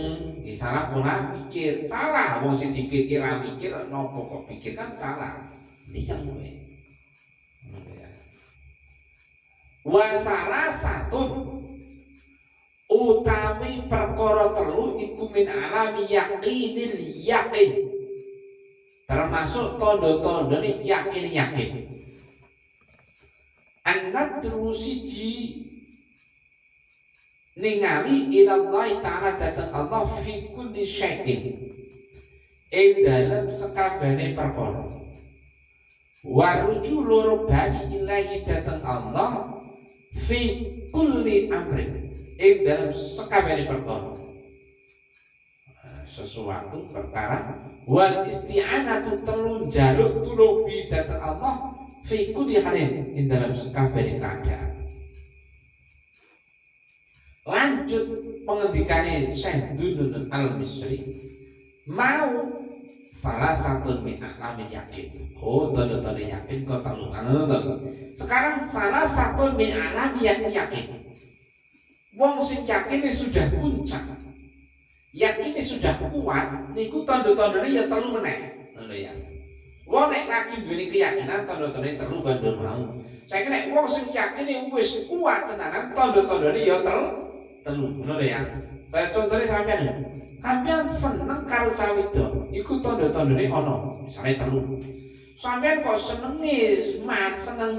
salah pola pikir, salah wong sing dipikir mikir nopo kok pikir kan salah. Dijang kowe. Wasara satun utawi perkara telu iku min alami yakinil yakin, termasuk tondo-tondone yakin an-nadru siji ningali ilallahi ta'ala datang Allah fi kulli syai'in dalam sekabehane perkara waruju loro bali ilahi datang Allah fi kulli amrin dalam sekabehane perkara sesuatu perkara wal isti'anatu telu jaluk tulubi datang Allah fi kulli halin dalam sekabehane keadaan. Lanjut pengendikane Syekh Dunun Al-Misri, mau salah satu min yakin. Oh, tondo-tondo yakin kok telu. Sekarang salah satu min yakin. Wong sing yakin sudah puncak. Yakin sudah kuat, niku tondo-tondone ya telu meneh. Ngono ya. Wong nek lagi duweni keyakinan tondo-tondone telu bandur mau. Saiki nek wong sing yakin wis kuat tenanan tondo-tondone ya telu. Ngono ya. Kaya contone sampean. Sampean seneng karo cah wedok, iku tondo-tondone ana, misale telu. Sampean kok seneng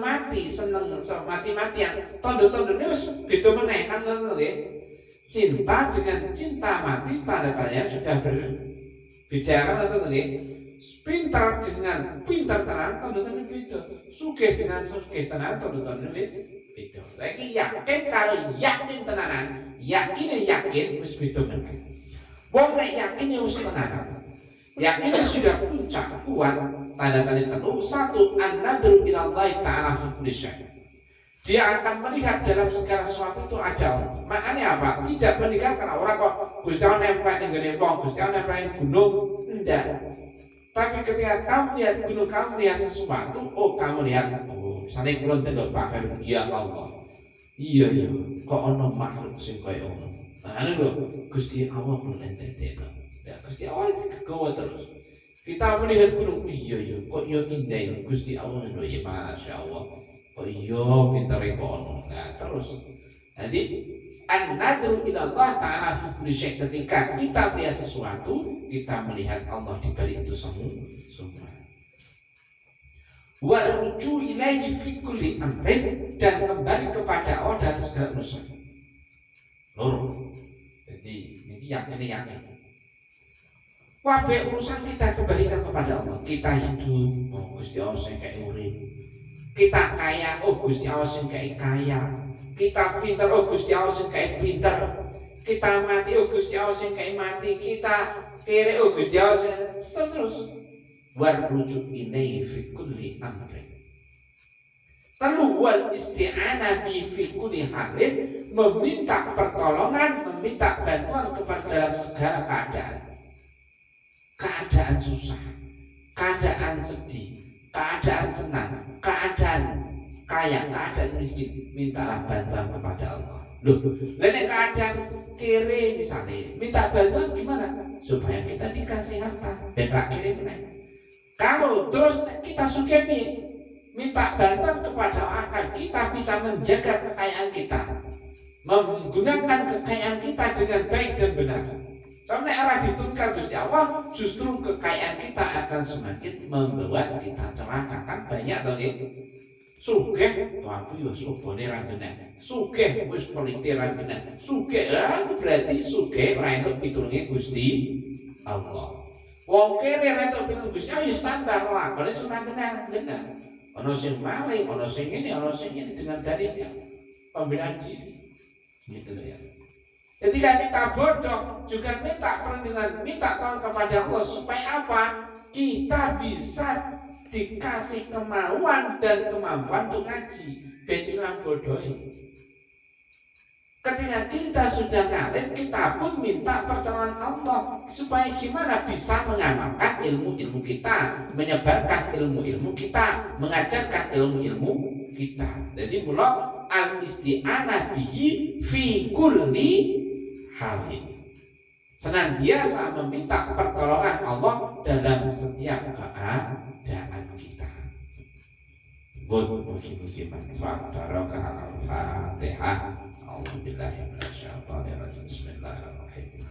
mati, seneng mati-matian. Tondo-tondone wis beda meneh kan ngono nggih. Cinta dengan cinta mati tanda tanya sudah berbeda kan ngono nggih. Pintar dengan pintar tenan tondo-tondone beda. Sugih dengan sugih tenan tondo-tondone wis beda. Lagi yakin karo yakin tenanan, yakin wis beda meneh. Wong nek yakin ya wis tenanan. Yakin sudah puncak kuat tanda-tanda telu. Satu, an-nadru ilallahi ta'ala fi kulli syai'. Dia akan melihat dalam segala sesuatu itu ada Allah. Maknanya apa? Tidak meninggalkan orang kok Gusti Allah nempel ning ngene wong, Gusti Allah nempel ning gunung, enggak. Tapi ketika kamu lihat gunung, kamu lihat sesuatu, oh kamu lihat, oh misalnya kula ndelok Pak Heru, ya Allah. Iya, kok ana makhluk sing kaya ngono. Nah, lho Gusti Allah kula entekno. Ya Gusti Allah itu kegawa terus. Kita melihat gunung, iya kok yo indah ya Gusti Allah lho ya Masya Allah. Kok iya pintare kono. Nah, terus. Jadi an-nadru ila Allah ta'ala fi kulli syai', ketika kita melihat sesuatu, kita melihat Allah di balik itu semua. Wa ruju ilaihi fi kulli amrin, dan kembali kepada Allah dalam segala urusan. Loro. Jadi ini yakin. Kabeh urusan kita kembalikan kepada Allah. Kita hidup, oh Gusti Allah sing kaya urip. Kita kaya, oh Gusti Allah sing kaya kaya. Kita pintar, oh Gusti Allah sing kaya pintar. Kita mati, oh Gusti Allah sing kaya mati. Kita kere, oh Gusti Allah sing terus. Warrujuk ilaihi fi kulli amrin. Telu wal isti'anah bi fi kulli halin, meminta pertolongan, meminta bantuan kepada dalam segala keadaan. Keadaan susah, keadaan sedih, keadaan senang, keadaan kaya, keadaan miskin, mintalah bantuan kepada Allah. Loh, nek keadaan kere misalnya, minta bantuan gimana? Supaya kita dikasih harta, ben ra kere meneh. Kalau terus kita sugih piye? minta bantuan kepada agar kita bisa menjaga kekayaan kita, menggunakan kekayaan kita dengan baik dan benar. Karena arah diturunkan Gusti Allah, justru kekayaan kita akan semakin membuat kita celaka. Kan banyak toh nggih. Sugih, aku yo sobone ra kena. Sugih wis pelite ra kena. Sugih berarti sugih ora entuk pitulunge Gusti Allah. Wong kere ra entuk pitulunge Gusti Allah standar lakone ora kena. Ono sing maling, ono sing ini dengan dalilnya pembelaan diri. Gitu loh ya. Ketika kita bodoh juga minta perlindungan, minta tolong kepada Allah supaya apa? Kita bisa dikasih kemauan dan kemampuan untuk ngaji, ben ilang bodoh ini. Ketika kita sudah ngalim, kita pun minta pertolongan Allah supaya gimana bisa mengamalkan ilmu-ilmu kita, menyebarkan ilmu-ilmu kita, mengajarkan ilmu-ilmu kita. Jadi mulai al-isti'anah bihi fi kulli halin. Senantiasa meminta pertolongan Allah dalam setiap keadaan kita. Mugi-mugi manfaat. Barokah al-Fatihah. A'udzubillahi minasyaitonir rajim. Bismillahirrahmanirrahim.